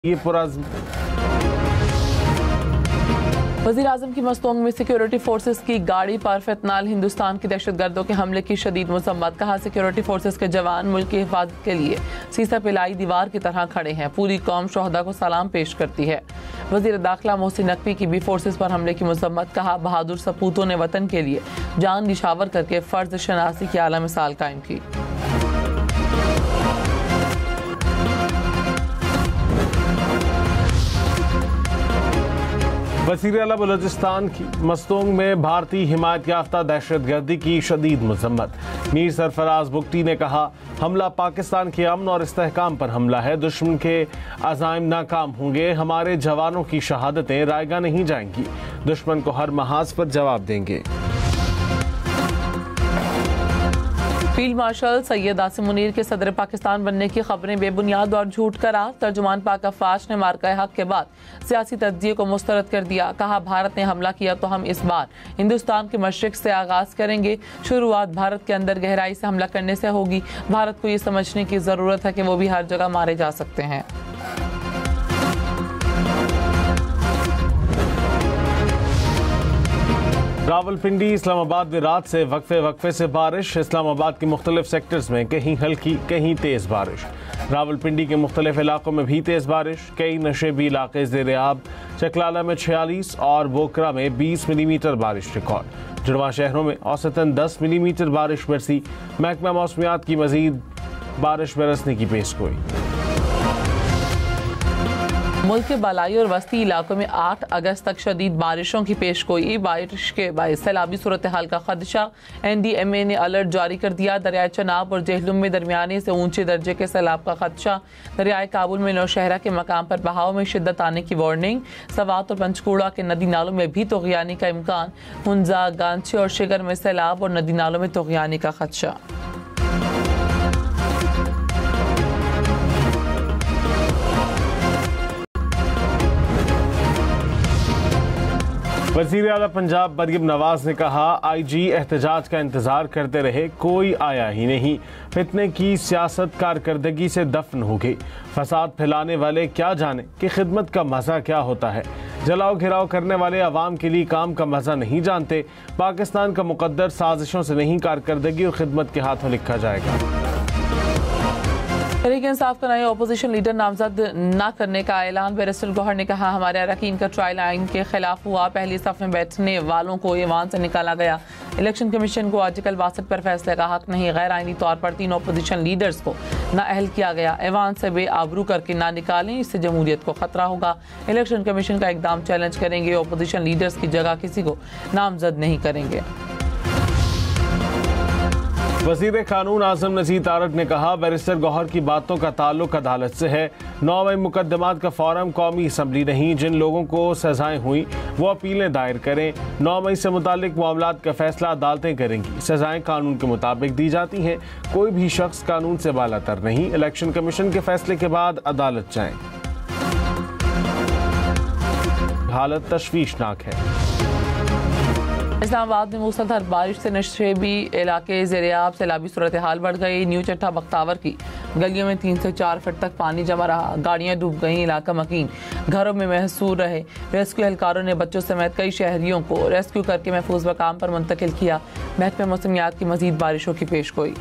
ये पुरज़्म। वज़ीर-ए-आज़म की मस्तोंग में सिक्योरिटी फोर्सेस की गाड़ी पर फितनाल, हिंदुस्तान की दहशतगर्दों के हमले की शदीद मज़म्मत। कहा, सिक्योरिटी फोर्सेस के जवान मुल्क की हिफाजत के लिए सीसा पिलाई दीवार की तरह खड़े हैं। पूरी कौम शोहदा को सलाम पेश करती है। वज़ीर दाखिला मोहसिन नकवी की भी फोर्सेस पर हमले की मज़म्मत। कहा, बहादुर सपूतों ने वतन के लिए जान निछावर करके फ़र्ज शनासी की आला मिसाल कायम की। वज़ीर आला बलूचिस्तान की मस्तोंग में भारतीय हिमायत याफ्ता दहशतगर्दी की शदीद मज़म्मत। मीर सरफराज बुगटी ने कहा, हमला पाकिस्तान के अमन और इस्तेहकाम पर हमला है। दुश्मन के अज़ाइम नाकाम होंगे। हमारे जवानों की शहादतें रायगा नहीं जाएंगी। दुश्मन को हर महाज पर जवाब देंगे। फील्ड मार्शल सैयद आसिम मुनीर के सदर पाकिस्तान बनने की खबरें बेबुनियाद और झूठ करार। तर्जुमान पाक अफवाज ने मार्का हक के बाद सियासी तज्जिए को मुस्तरद कर दिया। कहा, भारत ने हमला किया तो हम इस बार हिंदुस्तान के मशरिक से आगाज करेंगे। शुरुआत भारत के अंदर गहराई से हमला करने से होगी। भारत को ये समझने की जरूरत है कि वो भी हर जगह मारे जा सकते हैं। रावलपिंडी इस्लामाबाद में रात से वक्फे से बारिश। इस्लामाबाद के मुख्तलिफ सेक्टर्स में कहीं हल्की कहीं तेज़ बारिश। रावलपिंडी के मुख्तलिफ इलाकों में भी तेज़ बारिश। कई नशेबी इलाके ज़ेर-ए-आब। चकलाला में 46 और बोकरा में 20 मिलीमीटर बारिश रिकॉर्ड। जुड़वा शहरों में औसतन 10 मिलीमीटर बारिश बरसी। महकमा मौसमियात की मजीद बारिश बरसने की पेशगोई। मुल्क के बालाई और वस्ती इलाकों में 8 अगस्त तक शदीद बारिशों की पेशगोई। बारिश के बायस सैलाबी सूरत हाल का खदशा। NDMA ने अलर्ट जारी कर दिया। दरियाए चनाब और जेहलुम में दरमियाने से ऊंचे दर्जे के सैलाब का खदशा। दरियाए काबुल में नौशहरा के मकाम पर बहाव में शिद्दत आने की वार्निंग। सवात और पंचकूड़ा के नदी नालों में भी तोग़यानी का इम्कान। हुंजा, गांची और शिगर में सैलाब और नदी नालों में तोग़यानी का खदशा। वज़ीर आला पंजाब मरियम नवाज ने कहा, IG एहतजाज का इंतजार करते रहे, कोई आया ही नहीं। फितने की सियासत कारकर्दगी से दफन हो गई। फसाद फैलाने वाले क्या जाने कि खिदमत का मज़ा क्या होता है। जलाओ घिराव करने वाले अवाम के लिए काम का मज़ा नहीं जानते। पाकिस्तान का मुकद्दर साजिशों से नहीं, कारकर्दगी और खिदमत के हाथों लिखा जाएगा। तहरीक इंसाफ का नए अपोजिशन लीडर नामजद न करने का ऐलान। बैरिस्टर गौहर ने कहा, हमारे अरकान का ट्रायल आइन के खिलाफ हुआ। पहली सफ में बैठने वालों को ईवान से निकाला गया। इलेक्शन कमीशन को आर्टिकल 62 पर फैसले का हक नहीं। गैर आइनी तौर पर 3 अपोजिशन लीडर्स को नाअहल किया गया। ईवान से बेआबरू करके ना निकालें, इससे जमहूरियत को खतरा होगा। इलेक्शन कमीशन का इकदाम चैलेंज करेंगे। अपोजिशन लीडर्स की जगह किसी को नामजद नहीं करेंगे। वज़ीर कानून आज़म नज़ीर तारक ने कहा, बैरिस्टर गौहर की बातों का ताल्लुक अदालत से है। 9 मई मुकदमात का फोरम कौमी असम्बली नहीं। जिन लोगों को सजाएं हुई वो अपीलें दायर करें। 9 मई से मुतालिक मामलात का फैसला अदालतें करेंगी। सजाएं कानून के मुताबिक दी जाती हैं। कोई भी शख्स कानून से बालातर नहीं। इलेक्शन कमीशन के फैसले के बाद अदालत जाएं। हालत तशवीशनाक है। इस्लामाबाद में मूसलाधार बारिश से नशेबी इलाके ज़ेर-ए-आब। सैलाबी सूरत हाल बढ़ गई। न्यू चट्टा बख्तावर की गलियों में 3 से 4 फीट तक पानी जमा रहा। गाड़ियां डूब गईं। इलाका मकीन घरों में महसूर रहे। रेस्क्यू एहलकारों ने बच्चों समेत कई शहरियों को रेस्क्यू करके महफूज मकाम पर मुंतकिल किया। महकमा मौसमियात की मजीद बारिशों की पेशगोई।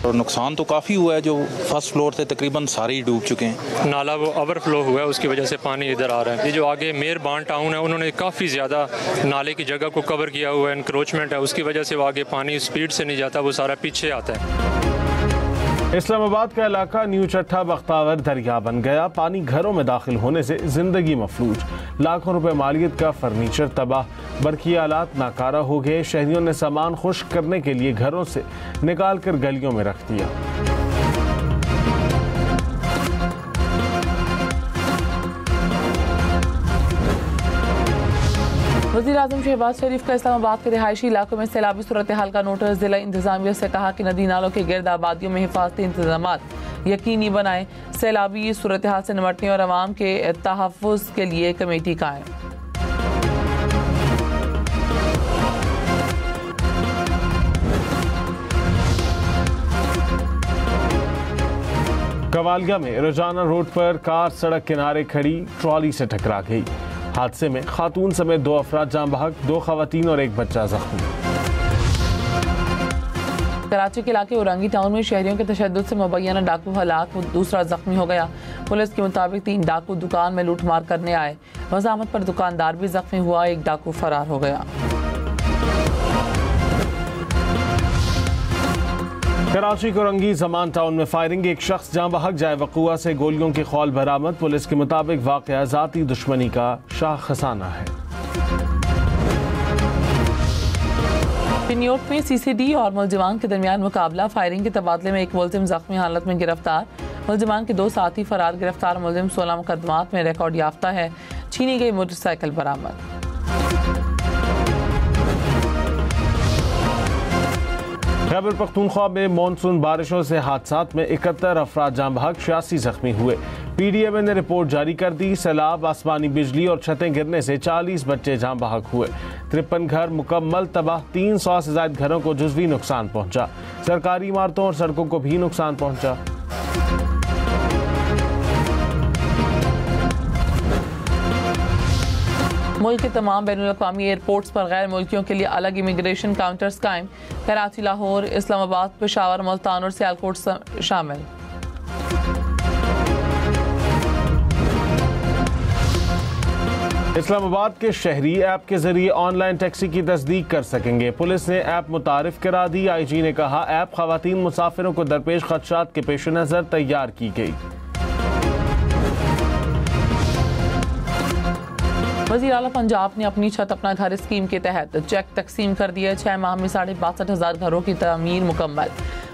और नुकसान तो काफ़ी हुआ है। जो फर्स्ट फ्लोर थे तकरीबन सारे ही डूब चुके हैं। नाला वो ओवरफ्लो हुआ है, उसकी वजह से पानी इधर आ रहा है। ये जो आगे मेहरबान टाउन है, उन्होंने काफ़ी ज़्यादा नाले की जगह को कवर किया हुआ है। इंक्रोचमेंट है, उसकी वजह से वो आगे पानी स्पीड से नहीं जाता, वो सारा पीछे आता है। इस्लामाबाद का इलाका न्यू चट्टा बख्तावर दरिया बन गया। पानी घरों में दाखिल होने से जिंदगी मफलूज। लाखों रुपए मालियत का फर्नीचर तबाह। बरकी आलात नाकारा हो गए। शहरियों ने सामान खुश्क करने के लिए घरों से निकाल कर गलियों में रख दिया। वज़ीर-ए-आज़म शहबाज शरीफ का इस्लामाबाद के रिहायशी इलाकों में सैलाबी सूरत हाल का नोटिस। जिला इंतजामिया से कहा कि नदी नालों के गिर्द आबादियों में हिफाजती इंतजामात यकीनी बनाएं। सैलाबी सूरत हाल से निपटने और आवाम के तहफ़्फ़ुज़ के लिए कमेटी कायम। कवालिया में रोजाना रोड पर कार सड़क किनारे खड़ी ट्रॉली से टकरा गई। हादसे में खातून समेत 2 अफराद जान बहक, 2 खवातीन और 1 बच्चा जख्मी। कराची के इलाके औरंगी टाउन में शहरियों के तशद्दुद से मुबैना डाकू हलाक, दूसरा जख्मी हो गया। पुलिस के मुताबिक 3 डाकू दुकान में लूटमार करने आए। वजामत पर दुकानदार भी जख्मी हुआ, 1 डाकू फरार हो गया। कराची के औरंगी जमान टाउन में फायरिंग, 1 शख्स जान बहक, जाए वक़ुआ से गोलियों की खौल बरामद। पुलिस के मुताबिक वाक़या ज़ाती दुश्मनी का शाखसाना है। पिन्योट में CCD और मुलजिमान के दरमियान मुकाबला, फायरिंग के तबादले में 1 मुलजिम जख्मी हालत में गिरफ्तार। मुलजिमान के 2 साथी फरार, गिरफ्तार मुलजिम 16 मुकदमात में रिकॉर्ड याफ्ता है। छीनी गई मोटरसाइकिल बरामद। खैबर पख्तूनख्वा में मानसून बारिशों से हादसात में 71 अफराद जान बहक, 86 जख्मी हुए। PDMA ने रिपोर्ट जारी कर दी। सैलाब, आसमानी बिजली और छतें गिरने से 40 बच्चे जान बहक हुए। 53 घर मुकम्मल तबाह, 300 से ज्यादा घरों को जुज़वी नुकसान पहुंचा। सरकारी इमारतों और सड़कों को भी नुकसान पहुंचा। मुल्क के तमाम बैनुल-अक़वामी एयरपोर्ट्स पर गैर मुल्कियों के लिए अलग इमिग्रेशन काउंटर्स कायम। कराची, लाहौर, इस्लामाबाद, पेशावर, मुल्तान और सियालकोट शामिल। इस्लामाबाद के शहरी ऐप के जरिए ऑनलाइन टैक्सी की तस्दीक कर सकेंगे। पुलिस ने ऐप मुतारिफ करा दी। IG ने कहा ऐप खवातीन मुसाफिरों को दरपेश खदशात के पेश नज़र तैयार की गई। वज़ीर आला पंजाब ने अपनी छत अपना घर स्कीम के तहत चेक तकसीम कर दिए। 6 माह में 62,500 घरों की तमीर मुकम्मल,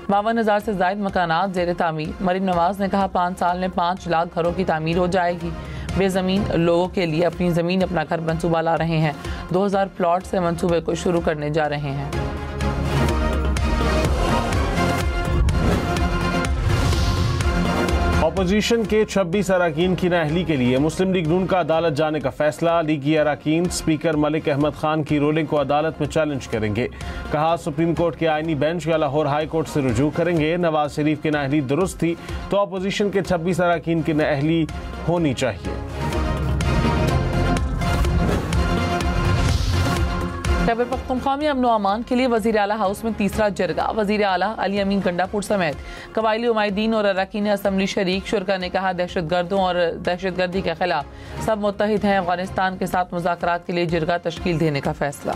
52,000 से ज़ायद मकानात ज़ेर तामीर। मरीम नवाज ने कहा 5 साल में 5 लाख घरों की तामीर हो जाएगी। बेज़मीन लोगों के लिए अपनी ज़मीन अपना घर मंसूबा ला रहे हैं। 2000 प्लॉट से मंसूबे को शुरू करने जा रहे हैं। अपोजिशन के 26 अरकान की नाअहली के लिए मुस्लिम लीग नून का अदालत जाने का फैसला। लीगी अरकान स्पीकर मलिक अहमद खान की रूलिंग को अदालत में चैलेंज करेंगे। कहा सुप्रीम कोर्ट के आईनी बेंच या लाहौर हाई कोर्ट से रुजू करेंगे। नवाज शरीफ की नाअहली दुरुस्त थी तो अपोजिशन के 26 अरकान की नाअहली होनी चाहिए। खैबर पख्तूनख्वा में अमन व अमान के लिए वज़ीर आला हाउस में तीसरा जरगा। वज़ीर आला अली अमीन गंडापुर समेत कबायली उमायदीन और अरकान असम्बली शरीक। शुरा ने कहा दहशतगर्दों और दहशतगर्दी के खिलाफ सब मुत्तहिद हैं। अफगानिस्तान के साथ मुज़ाकरात के लिए जरगा तश्कील देने का फैसला।